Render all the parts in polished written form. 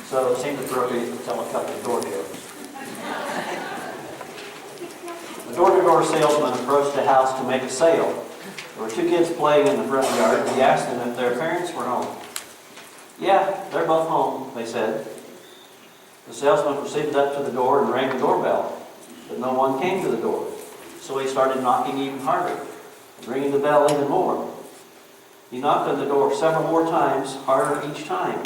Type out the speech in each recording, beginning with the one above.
So it seemed appropriate to tell a couple of door jokes. A door-to-door salesman approached a house to make a sale. There were two kids playing in the front yard, and he asked them if their parents were home. "Yeah, they're both home," they said. The salesman proceeded up to the door and rang the doorbell, but no one came to the door. So he started knocking even harder, and ringing the bell even more. He knocked on the door several more times, harder each time.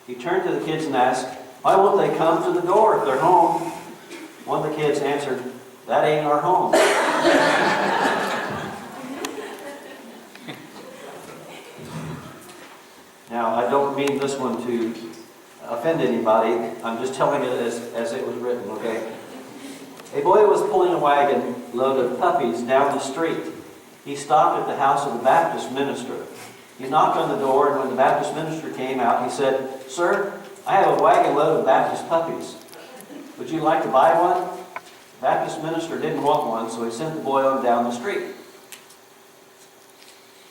He turned to the kids and asked, "Why won't they come to the door if they're home?" One of the kids answered, "That ain't our home." Now, I don't mean this one to offend anybody. I'm just telling it as it was written, okay? A boy was pulling a wagon load of puppies down the street. He stopped at the house of the Baptist minister. He knocked on the door, and when the Baptist minister came out, he said, "Sir, I have a wagon load of Baptist puppies. Would you like to buy one?" The Baptist minister didn't want one, so he sent the boy on down the street.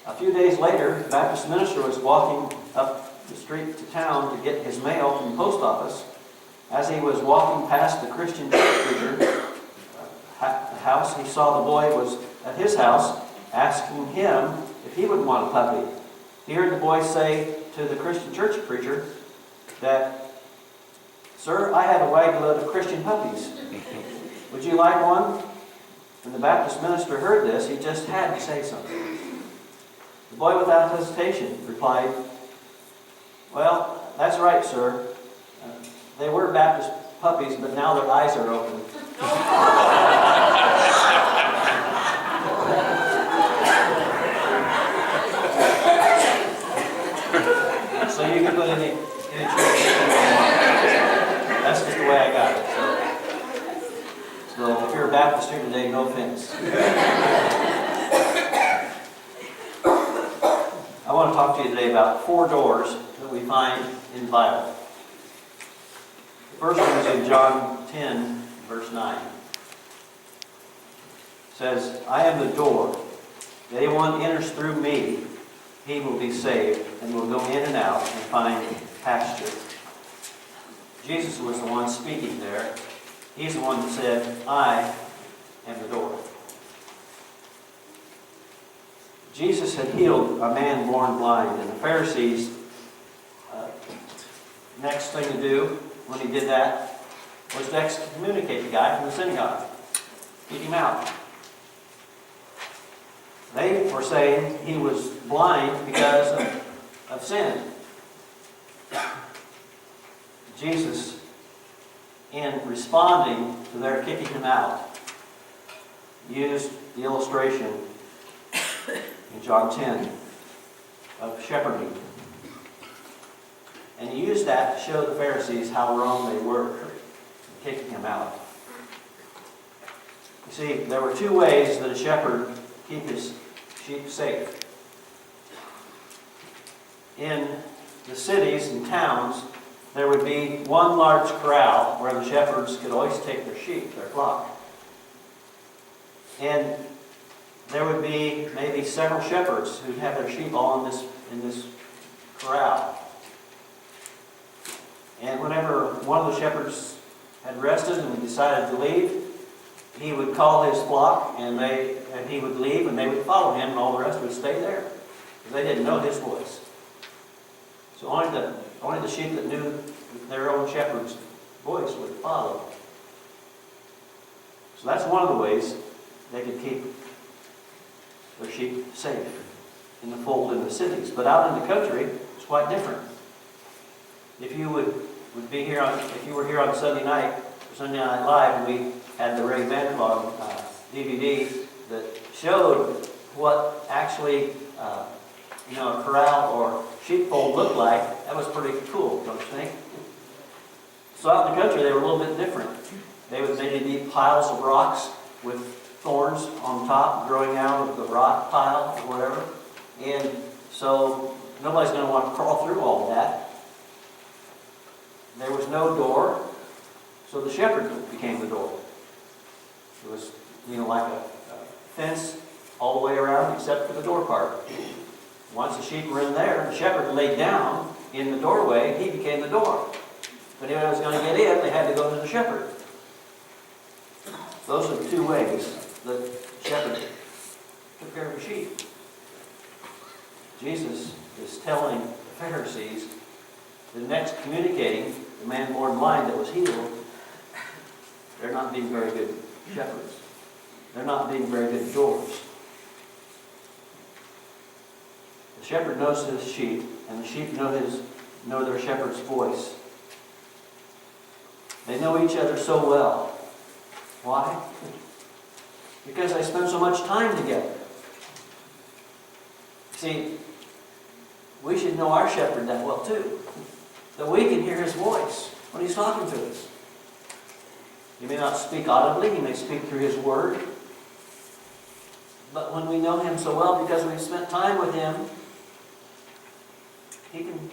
A few days later, the Baptist minister was walking up the street to town to get his mail from the post office. As he was walking past the Christian preacher house, he saw the boy was at his house asking him if he would want a puppy. He heard the boy say to the Christian church preacher that, "Sir, I have a wagon load of Christian puppies. Would you like one?" When the Baptist minister heard this, he just had to say something. The boy, without hesitation, replied, "Well, that's right, sir. They were Baptist puppies, but now their eyes are open." So you can put any church. That's just the way I got it. So if you're a Baptist here today, no offense. I want to talk to you today about 4 doors that we find in the Bible. The first one is in John 10, verse 9. It says, "I am the door. If anyone enters through me, he will be saved and will go in and out and find pasture." Jesus was the one speaking there. He's the one that said, "I am the door." Jesus had healed a man born blind, and the Pharisees, next thing to do when he did that was to excommunicate the guy from the synagogue, kick him out. They were saying he was blind because of sin. Jesus, in responding to their kicking him out, used the illustration in John 10 of shepherding. And he used that to show the Pharisees how wrong they were in kicking him out. You see, there were 2 ways that a shepherd keep his sheep safe. In the cities and towns, there would be one large corral where the shepherds could always take their sheep, their flock. And there would be maybe several shepherds who'd have their sheep all in this corral. And whenever one of the shepherds had rested and decided to leave, he would call his flock, and he would leave, and they would follow him, and all the rest would stay there, because they didn't know his voice. So only the sheep that knew their own shepherd's voice would follow. So that's one of the ways they could keep their sheep safe in the fold in the cities. But out in the country, it's quite different. If you would be here if you were here on Sunday Night Live, and we had the Ray Vanclaw DVD that showed what actually a corral or sheepfold looked like, that was pretty cool, don't you think? So out in the country, they were a little bit different. They would maybe be piles of rocks with thorns on top growing out of the rock pile or whatever. And so nobody's going to want to crawl through all of that. There was no door, so the shepherd became the door. It was, like a fence all the way around except for the door part. Once the sheep were in there, the shepherd laid down, in the doorway, he became the door. If anyone was going to get in, they had to go to the shepherd. Those are the two ways the shepherd took care of the sheep. Jesus is telling the Pharisees, the next communicating the man born blind that was healed, they're not being very good shepherds. They're not being very good doors. The shepherd knows his sheep, and the sheep know their shepherd's voice. They know each other so well. Why? Because they spend so much time together. See, we should know our shepherd that well too. That we can hear his voice when he's talking to us. He may not speak audibly, he may speak through his word. But when we know him so well because we've spent time with him, he can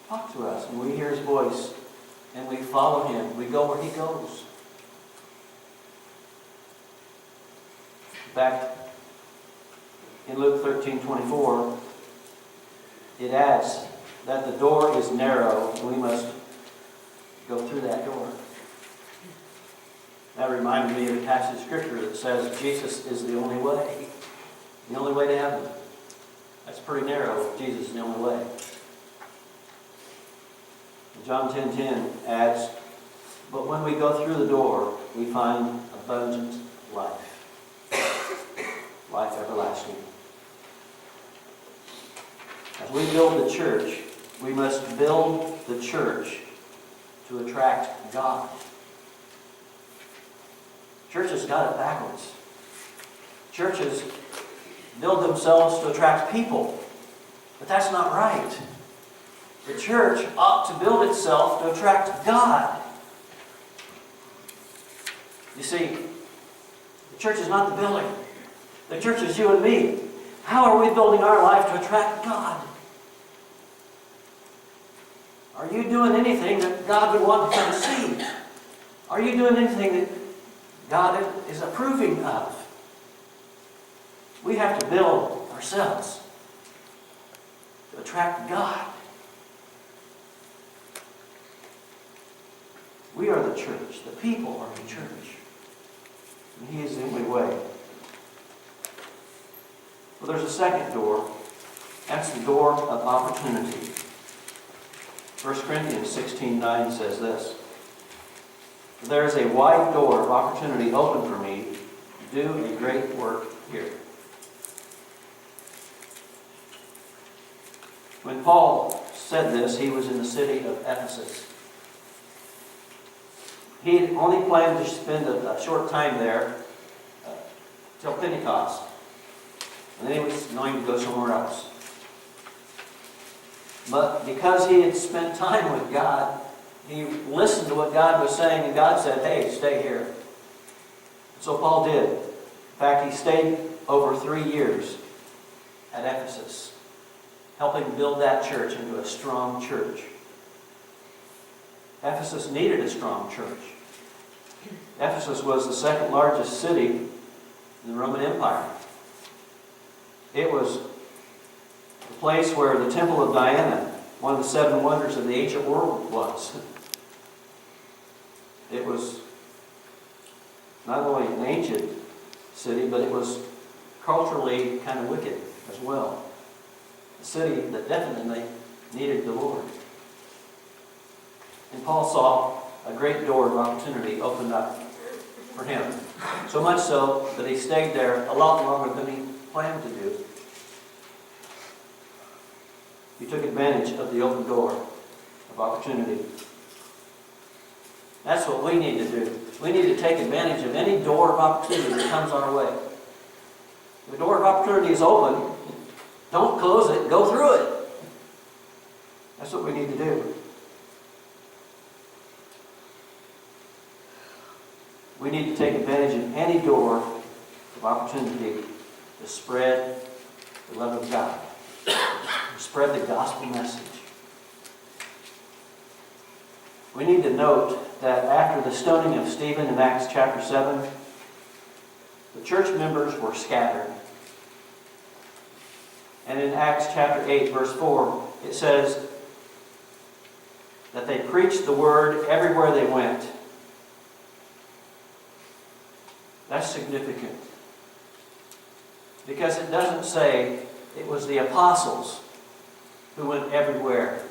talk to us and we hear his voice and we follow him. We go where he goes. In fact, in Luke 13:24, it adds that the door is narrow and we must go through that door. That reminded me of a passage of Scripture that says Jesus is the only way to heaven. That's pretty narrow if Jesus is the only way. John 10:10 adds, but when we go through the door, we find abundant life. Life everlasting. As we build the church, we must build the church to attract God. Churches got it backwards. Churches build themselves to attract people. But that's not right. The church ought to build itself to attract God. You see, the church is not the building. The church is you and me. How are we building our life to attract God? Are you doing anything that God would want to come see? Are you doing anything that God is approving of? We have to build ourselves to attract God. We are the church. The people are the church. And he is the only way. Well, there's a second door. That's the door of opportunity. 1 Corinthians 16:9 says this. There is a wide door of opportunity open for me to do a great work here. When Paul said this, he was in the city of Ephesus. He had only planned to spend a short time there till Pentecost. And then he was going to go somewhere else. But because he had spent time with God, he listened to what God was saying, and God said, hey, stay here. So Paul did. In fact, he stayed over 3 years at Ephesus, helping build that church into a strong church. Ephesus needed a strong church. Ephesus was the second largest city in the Roman Empire. It was the place where the Temple of Diana, one of the 7 wonders of the ancient world, was. It was not only an ancient city, but it was culturally kind of wicked as well. A city that definitely needed the Lord. And Paul saw a great door of opportunity opened up for him. So much so that he stayed there a lot longer than he planned to do. He took advantage of the open door of opportunity. That's what we need to do. We need to take advantage of any door of opportunity that comes our way. If the door of opportunity is open, don't close it, go through it. That's what we need to do. We need to take advantage of any door of opportunity to spread the love of God, to spread the gospel message. We need to note that after the stoning of Stephen in Acts chapter 7, the church members were scattered. And in Acts chapter 8, verse 4, it says, that they preached the word everywhere they went. That's significant. Because it doesn't say it was the apostles who went everywhere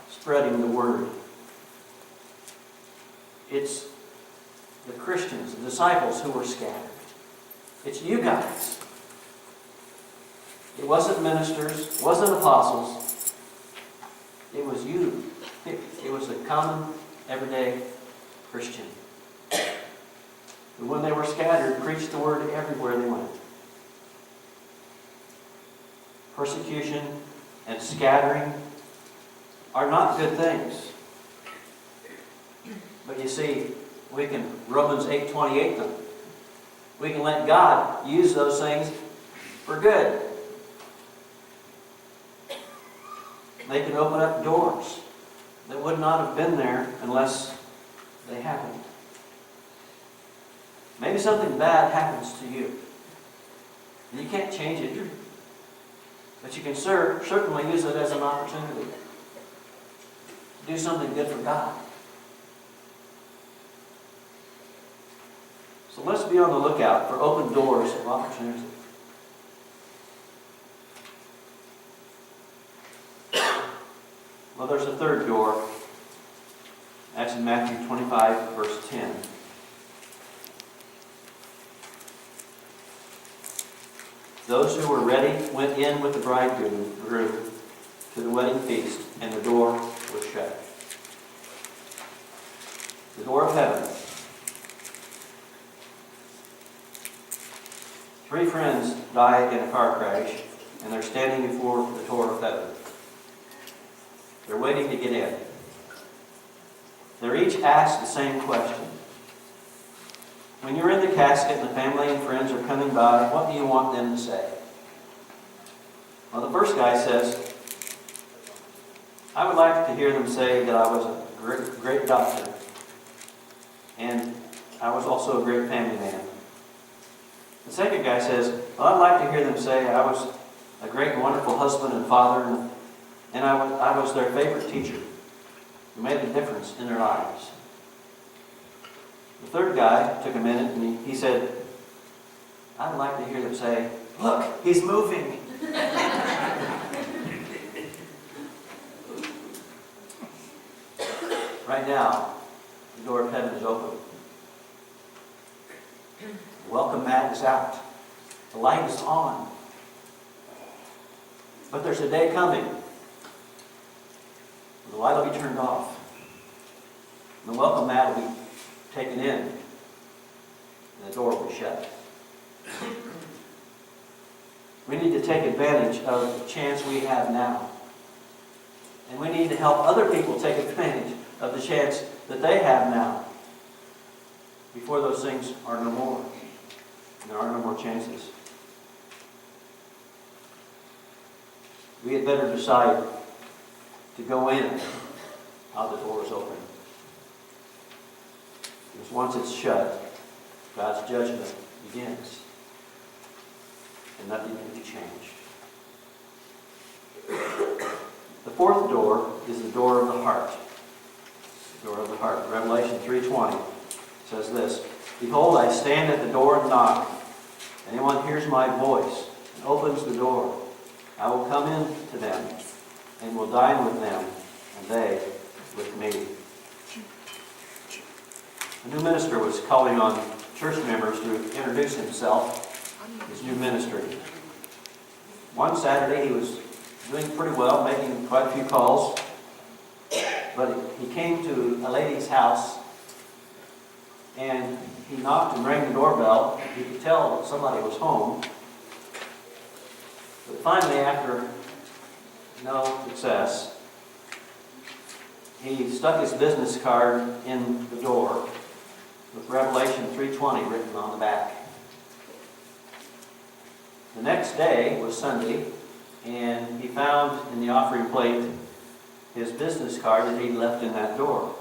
spreading the word. It's the Christians, the disciples who were scattered. It's you guys. It wasn't ministers, it wasn't apostles. It was you. It was a common, everyday Christian who, when they were scattered, preached the word everywhere they went. Persecution and scattering are not good things. But you see, we can Romans 8:28 them. We can let God use those things for good. They can open up doors that would not have been there unless they happened. Maybe something bad happens to you, and you can't change it. But you can certainly use it as an opportunity to do something good for God. So let's be on the lookout for open doors of opportunity. Well, there's a third door. That's in Matthew 25, verse 10. Those who were ready went in with the bridegroom to the wedding feast, and the door was shut. The door of heaven. 3 friends died in a car crash, and they're standing before the door of heaven. They're waiting to get in. They're each asked the same question. When you're in the casket and the family and friends are coming by, what do you want them to say? Well, the first guy says, I would like to hear them say that I was a great doctor, and I was also a great family man. The second guy says, well, I'd like to hear them say I was a great and wonderful husband and father, and I was their favorite teacher who made a difference in their lives. The third guy took a minute and he said, I'd like to hear them say, look, he's moving. Right now, the door of heaven is open. The welcome mat is out. The light is on. But there's a day coming. The light will be turned off. The welcome mat will be taken in. And the door will be shut. We need to take advantage of the chance we have now. And we need to help other people take advantage of the chance that they have now. Before those things are no more. And there are no more chances. We had better decide to go in while the door is open. Because once it's shut, God's judgment begins. And nothing can be changed. The fourth door is the door of the heart. The door of the heart. Revelation 3:20 says this, Behold, I stand at the door and knock. Anyone hears my voice and opens the door, I will come in to them and will dine with them, and they with me. A new minister was calling on church members to introduce himself, his new ministry. One Saturday he was doing pretty well, making quite a few calls, but he came to a lady's house and he knocked and rang the doorbell. He could tell that somebody was home. But finally, after no success, he stuck his business card in the door with Revelation 3:20 written on the back. The next day was Sunday, and he found in the offering plate his business card that he'd left in that door.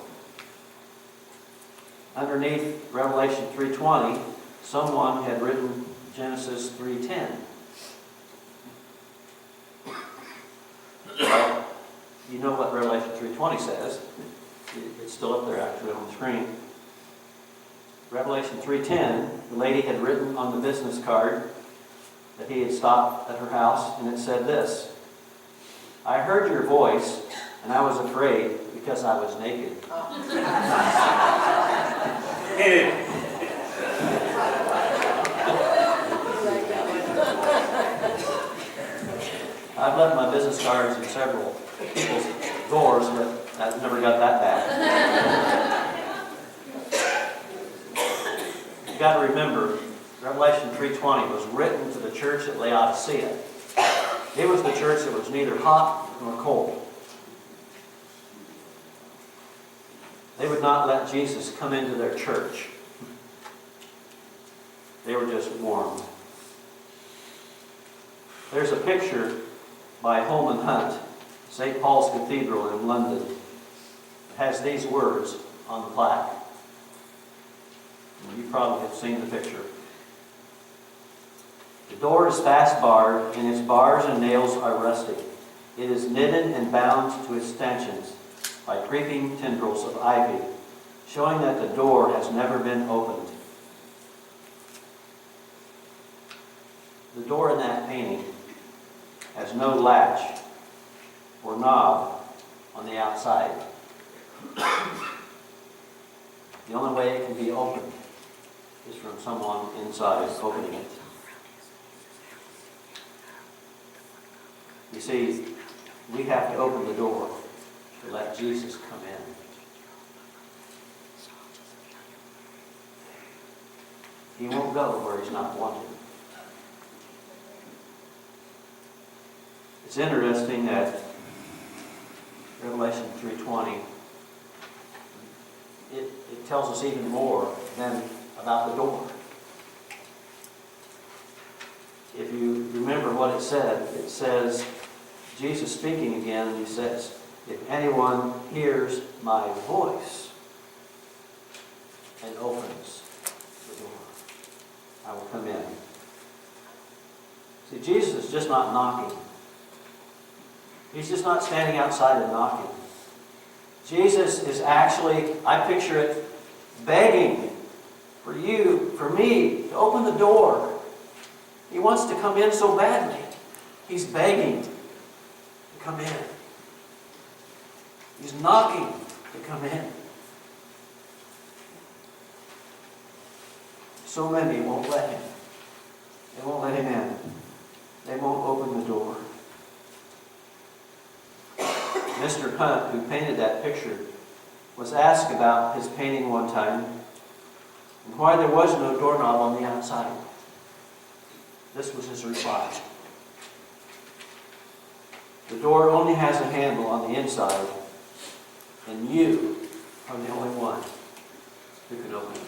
Underneath Revelation 3:20, someone had written Genesis 3:10. Well, you know what Revelation 3:20 says. It's still up there actually on the screen. Revelation 3:10, the lady had written on the business card that he had stopped at her house, and it said this: I heard your voice, and I was afraid because I was naked. I've left my business cards in several people's doors, but I've never got that back. You've got to remember, Revelation 3:20 was written to the church at Laodicea. It was the church that was neither hot nor cold. They would not let Jesus come into their church. They were just warm. There's a picture by Holman Hunt, St. Paul's Cathedral in London. It has these words on the plaque. You probably have seen the picture. The door is fast barred, and its bars and nails are rusty. It is knitted and bound to its stanchions by creeping tendrils of ivy, showing that the door has never been opened. The door in that painting has no latch or knob on the outside. The only way it can be opened is from someone inside opening it. You see, we have to open the door to let Jesus come in. He won't go where he's not wanted. It's interesting that Revelation 3:20, it tells us even more than about the door. If you remember what it says, Jesus speaking again, and he says, if anyone hears my voice and opens the door, I will come in. See, Jesus is just not knocking. He's just not standing outside and knocking. Jesus is actually, I picture it, begging for you, for me, to open the door. He wants to come in so badly. He's begging to come in. He's knocking to come in. So many won't let him. They won't let him in. They won't open the door. Mr. Hunt, who painted that picture, was asked about his painting one time and why there was no doorknob on the outside. This was his reply. The door only has a handle on the inside, and you are the only one who can open it.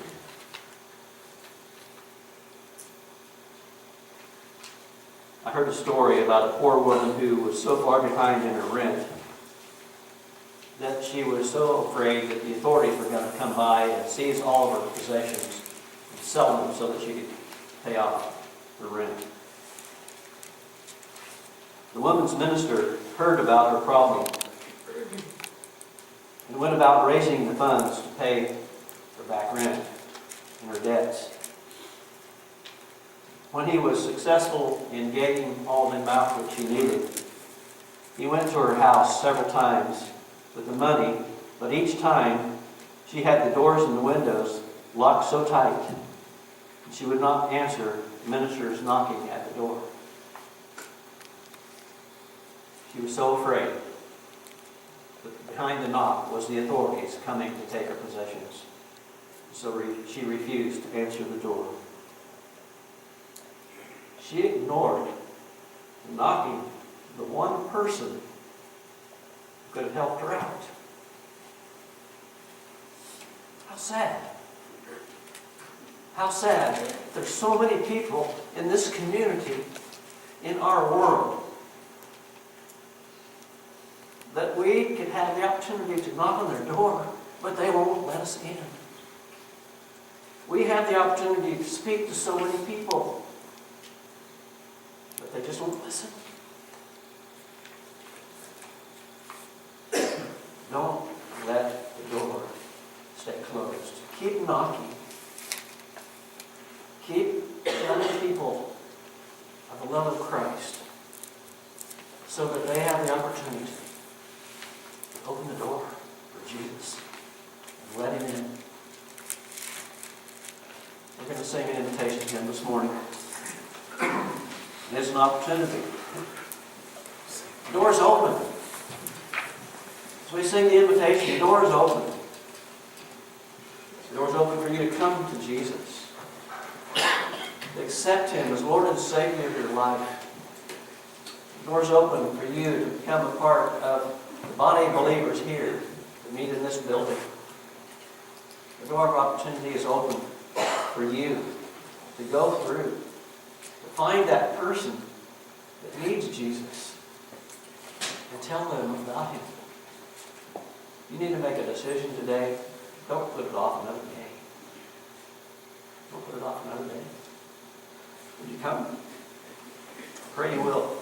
I heard a story about a poor woman who was so far behind in her rent that she was so afraid that the authorities were going to come by and seize all of her possessions and sell them so that she could pay off her rent. The woman's minister heard about her problem and went about raising the funds to pay her back rent and her debts. When he was successful in getting all the amount which he needed, he went to her house several times with the money, but each time she had the doors and the windows locked so tight, and she would not answer the minister's knocking at the door. She was so afraid that behind the knock was the authorities coming to take her possessions. So she refused to answer the door. She ignored the knocking, the one person who could have helped her out. How sad. How sad. There's so many people in this community, in our world, that we could have the opportunity to knock on their door, but they won't let us in. We have the opportunity to speak to so many people, but they just won't listen. Don't let the door Keep knocking. Keep telling people of the love of Christ so that they have the opportunity to open the door for Jesus and let Him in. We're going to sing an invitation hymn this morning. And it's an opportunity. The door's open. As we sing the invitation, the door is open. The door's open for you to come to Jesus. To accept Him as Lord and Savior of your life. The door's open for you to become a part of the body of believers here that meet in this building. The door of opportunity is open for you to go through, to find that person that needs Jesus and tell them about Him. You need to make a decision today. Don't put it off another day. Don't put it off another day. Would you come? I pray you will.